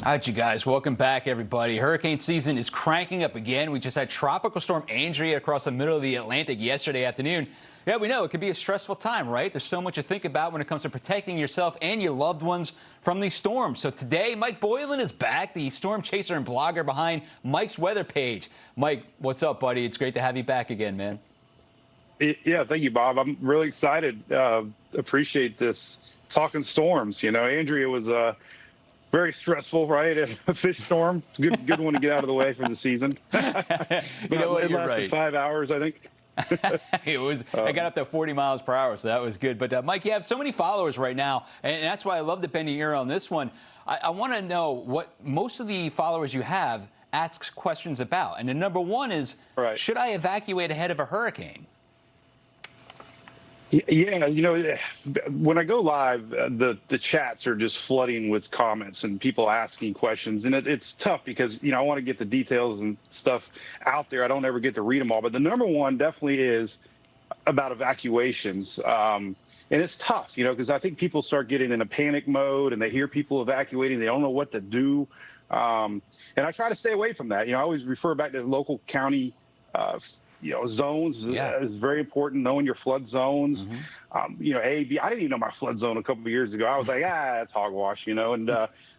All right, you guys, welcome back, everybody. Hurricane season is cranking up again. We just had Tropical Storm Andrea across the middle of the Atlantic yesterday afternoon. Yeah, we know it could be a stressful time, right? There's so much to think about when it comes to protecting yourself and your loved ones from these storms. So today, Mike Boylan is back, the storm chaser and blogger behind Mike's weather page. Mike, what's up, buddy? It's great to have you back again, man. Yeah, thank you, Bob. I'm really excited. Appreciate this talking storms. You know, Andrea was very stressful, right? A fish storm. It's a good one to get out of the way for the season. You know what? It You're lasted right. 5 hours, I think. It was. I got up to 40 miles per hour, so that was good. But Mike, you have so many followers right now, and that's why I love to bend your ear on this one. I want to know what most of the followers you have asks questions about. And the number one is, should I evacuate ahead of a hurricane? Yeah, you know, when I go live, the chats are just flooding with comments and people asking questions, and it's tough because, you know, I want to get the details and stuff out there. I don't ever get to read them all, but the number one definitely is about evacuations. And it's tough, you know, because I think people start getting in a panic mode and they hear people evacuating, they don't know what to do. And I try to stay away from that. You know, I always refer back to the local county zones is very important, knowing your flood zones. You know, A, B, I didn't even know my flood zone a couple of years ago. I was like, it's hogwash, you know, and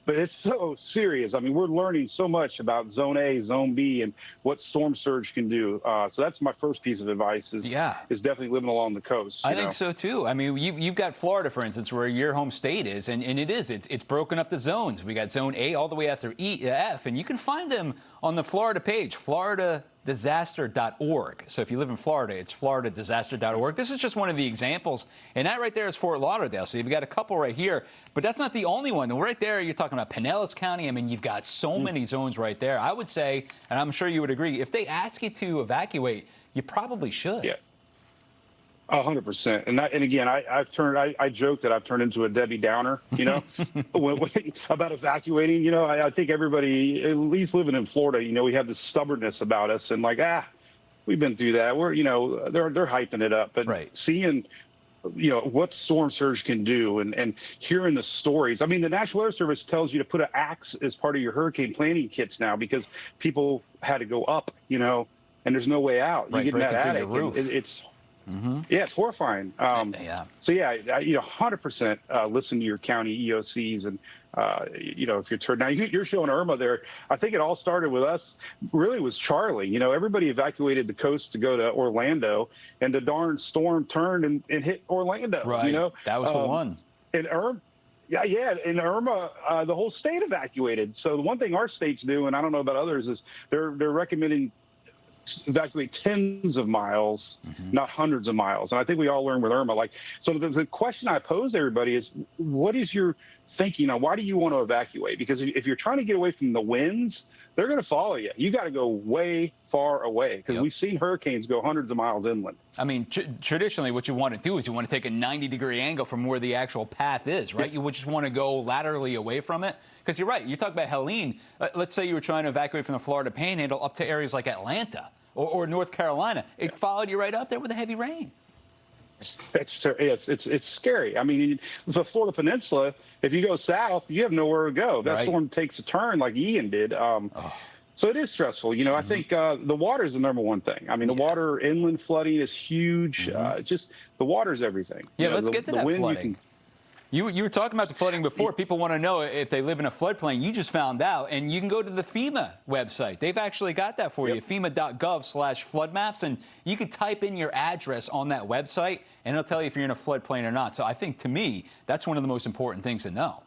but it's so serious. I mean, we're learning so much about zone A, zone B, and what storm surge can do. So that's my first piece of advice is definitely living along the coast. I think so too. I mean, you've got Florida, for instance, where your home state is, and it's broken up to zones. We got zone A all the way after F, and you can find them on the Florida page, floridadisaster.org. So if you live in Florida, it's floridadisaster.org. This is just one of the examples, and that right there is Fort Lauderdale. So you've got a couple right here, but that's not the only one. Right there, you're talking about Pinellas County. I mean, you've got so many zones right there. I would say, and I'm sure you would agree, if they ask you to evacuate, you probably should. Yeah. 100%. And again, I joke that I've turned into a Debbie Downer, you know, about evacuating. You know, I think everybody, at least living in Florida, you know, we have this stubbornness about us and like, we've been through that. We're, you know, they're hyping it up, but seeing, you know, what storm surge can do and hearing the stories. I mean, the National Air Service tells you to put an axe as part of your hurricane planning kits now because people had to go up, you know, and there's no way out. You get in that attic. It's yeah, it's horrifying. So yeah, you know, 100% listen to your county EOCs and you know, if you're now you're showing Irma there. I think it all started with us. Really was Charlie. You know, everybody evacuated the coast to go to Orlando, and the darn storm turned and hit Orlando. Right. You know, that was the one. And Irma. Yeah, in Irma, the whole state evacuated. So the one thing our states do, and I don't know about others, is they're recommending evacuate tens of miles, not hundreds of miles. And I think we all learned with Irma. Like, so the question I pose to everybody is, what is your thinking on why do you want to evacuate? Because if you're trying to get away from the winds, they're going to follow you. You got to go way far away because we've seen hurricanes go hundreds of miles inland. I mean, traditionally, what you want to do is you want to take a 90-degree angle from where the actual path is, right? You would just want to go laterally away from it. Because you're right. You talk about Helene. Let's say you were trying to evacuate from the Florida Panhandle up to areas like Atlanta or North Carolina. It followed you right up there with the heavy rain. It's scary. I mean, the Florida Peninsula, if you go south, you have nowhere to go. That storm takes a turn like Ian did. So it is stressful. You know, I think the water is the number one thing. I mean, the water inland flooding is huge. Just the water is everything. Yeah, you know, let's get to that flooding. You were talking about the flooding before. People want to know if they live in a floodplain. You just found out, and you can go to the FEMA website. They've actually got that for you, FEMA.gov/flood maps, and you can type in your address on that website, and it'll tell you if you're in a floodplain or not. So I think, to me, that's one of the most important things to know.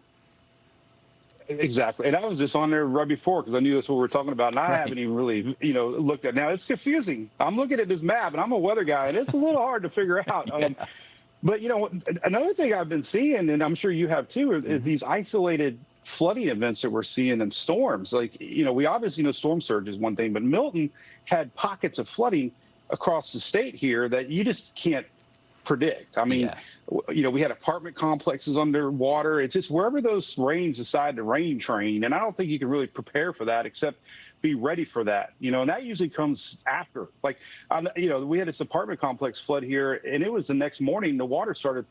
Exactly. And I was just on there right before because I knew that's what we were talking about, and I haven't even really, you know, looked at it. Now, it's confusing. I'm looking at this map, and I'm a weather guy, and it's a little hard to figure out. But, you know, another thing I've been seeing, and I'm sure you have too, is these isolated flooding events that we're seeing in storms. Like, you know, we obviously know storm surge is one thing, but Milton had pockets of flooding across the state here that you just can't predict. I mean, you know, we had apartment complexes underwater. It's just wherever those rains decide to rain train. And I don't think you can really prepare for that except be ready for that, you know, and that usually comes after. Like, you know, we had this apartment complex flood here, and it was the next morning the water started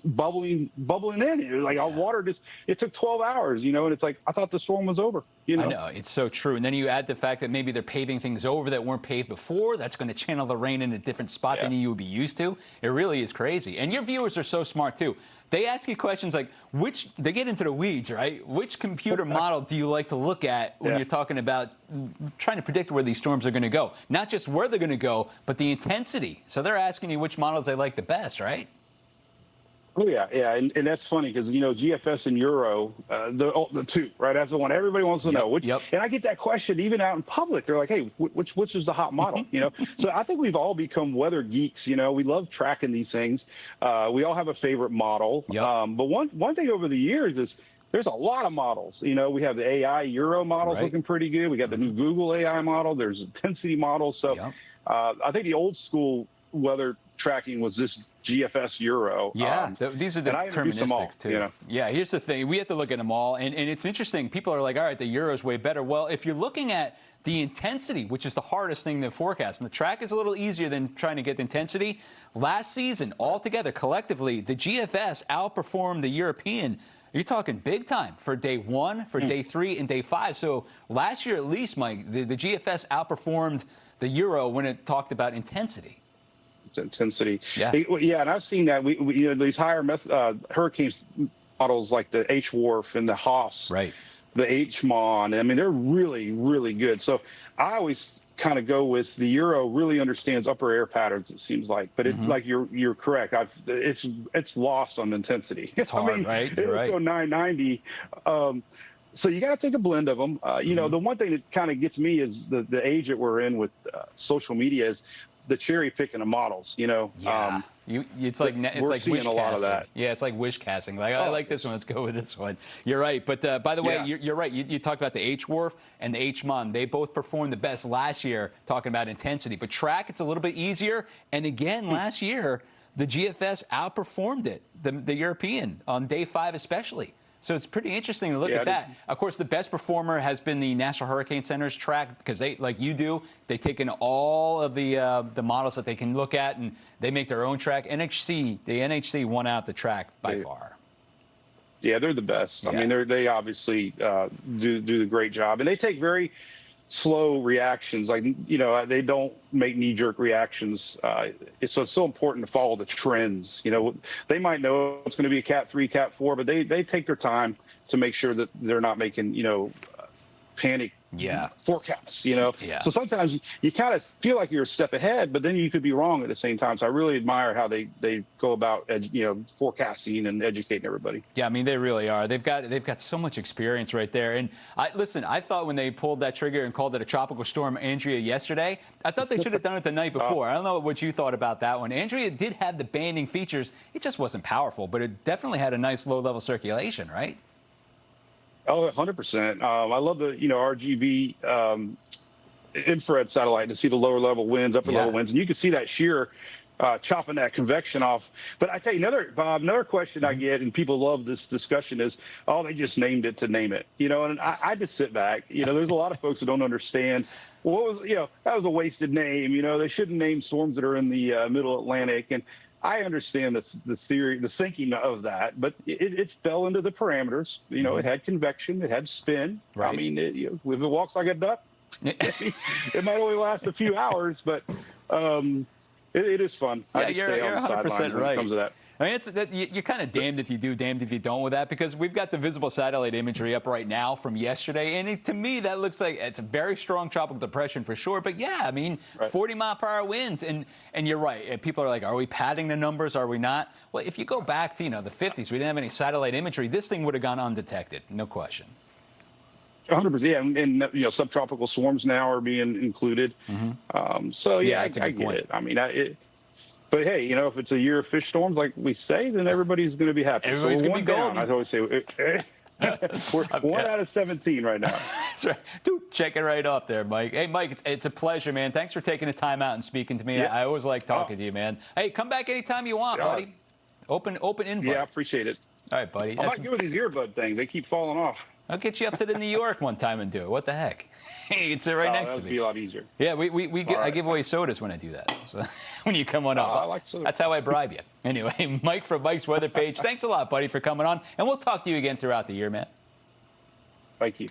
bubbling in. It was like our water it took 12 hours, you know, and it's like, I thought the storm was over, you know. I know, it's so true. And then you add the fact that maybe they're paving things over that weren't paved before. That's going to channel the rain in a different spot than you would be used to. It really is crazy. And your viewers are so smart too. They ask you questions like, they get into the weeds, right? Which computer model do you like to look at when you're talking about trying to predict where these storms are going to go? Not just where they're going to go, but the intensity. So they're asking you which models they like the best, right? Oh yeah, and that's funny because, you know, GFS and Euro, the two, right? That's the one everybody wants to know. Which, and I get that question even out in public. They're like, hey, which is the hot model? You know, so I think we've all become weather geeks. You know, we love tracking these things. We all have a favorite model. But one thing over the years is there's a lot of models. You know, we have the AI Euro models looking pretty good. We got the new Google AI model. There's intensity models. So I think the old school weather tracking was this GFS Euro. These are the deterministics too. You know? Yeah, here's the thing. We have to look at them all. And it's interesting. People are like, all right, the Euro's way better. Well, if you're looking at the intensity, which is the hardest thing to forecast, and the track is a little easier than trying to get the intensity, last season, altogether, collectively, the GFS outperformed the European. You're talking big time for day 1, for day 3, and day 5. So last year, at least, Mike, the GFS outperformed the Euro when it talked about intensity. Intensity. And I've seen that. We you know, these higher hurricanes models like the H-Wharf and the Haas, the H-Mon. I mean, they're really, really good. So I always kind of go with the Euro. Really understands upper air patterns. It seems like, but it's like you're correct. It's lost on intensity. It's hard, I mean, right? It'll go 990. So you got to take a blend of them. You know, the one thing that kind of gets me is the age that we're in with social media is the cherry picking of models, you know. It's like wish a lot of that. Yeah, it's like wish casting. Like, I like this one. Let's go with this one. You're right. But by the way, you're right. You talked about the H-Wharf and the H-Mon. They both performed the best last year, talking about intensity. But track, it's a little bit easier. And again, last year, the GFS outperformed it, the European, on day 5 especially. So it's pretty interesting to look at that. Of course, the best performer has been the National Hurricane Center's track because they, like you do, they take in all of the models that they can look at and they make their own track. The NHC won out the track by far. Yeah, they're the best. I mean, they obviously do the great job, and they take very slow reactions. Like, you know, they don't make knee-jerk reactions. So it's so important to follow the trends. You know, they might know it's going to be a Cat 3, Cat 4, but they take their time to make sure that they're not making, you know, panic forecasts, you know. So sometimes you kind of feel like you're a step ahead, but then you could be wrong at the same time. So I really admire how they go about, you know, forecasting and educating everybody. Yeah, I mean, they really are. They've got so much experience right there. And I thought when they pulled that trigger and called it a tropical storm Andrea yesterday, I thought they should have done it the night before. I don't know what you thought about that one. Andrea did have the banding features. It just wasn't powerful, but it definitely had a nice low-level circulation, right? Oh, 100%. I love the, you know, RGB infrared satellite to see the lower level winds, upper level winds, and you can see that shear chopping that convection off. But I tell you, another question I get, and people love this discussion, is, oh, they just named it to name it, you know. And I just sit back. You know, there's a lot of folks that don't understand. Well, what was, you know, that was a wasted name. You know, they shouldn't name storms that are in the Middle Atlantic. And I understand the theory, the thinking of that, but it fell into the parameters. You know, it had convection, it had spin. I mean, you know, if it walks like a duck, it might only last a few hours, but it is fun. Yeah, you're 100% right. When it comes to that. I mean, you're kind of damned if you do, damned if you don't with that, because we've got the visible satellite imagery up right now from yesterday, and to me that looks like it's a very strong tropical depression for sure. But yeah, I mean, 40-mile-per-hour winds, and you're right. And people are like, are we padding the numbers? Are we not? Well, if you go back to, you know, the 50s, we didn't have any satellite imagery. This thing would have gone undetected, no question. 100%, yeah, and you know, subtropical swarms now are being included. So yeah, I get it. I mean, but hey, you know, if it's a year of fish storms, like we say, then everybody's going to be happy. Everybody's going to be golden. I always say we're 1 out of 17 right now. That's right. Dude, check it right off there, Mike. Hey, Mike, it's a pleasure, man. Thanks for taking the time out and speaking to me. I always like talking to you, man. Hey, come back anytime you want, buddy. Open invite. Yeah, I appreciate it. All right, buddy. I'm not good with these earbud things. They keep falling off. I'll get you up to the New York one time and do it. What the heck? You can sit right next That to would me. be a lot easier. Yeah, I right. give away sodas when I do that. So when you come on up, I like soda. that's how I bribe you. Anyway, Mike from Mike's Weather Page, thanks a lot, buddy, for coming on. And we'll talk to you again throughout the year, man. Thank you.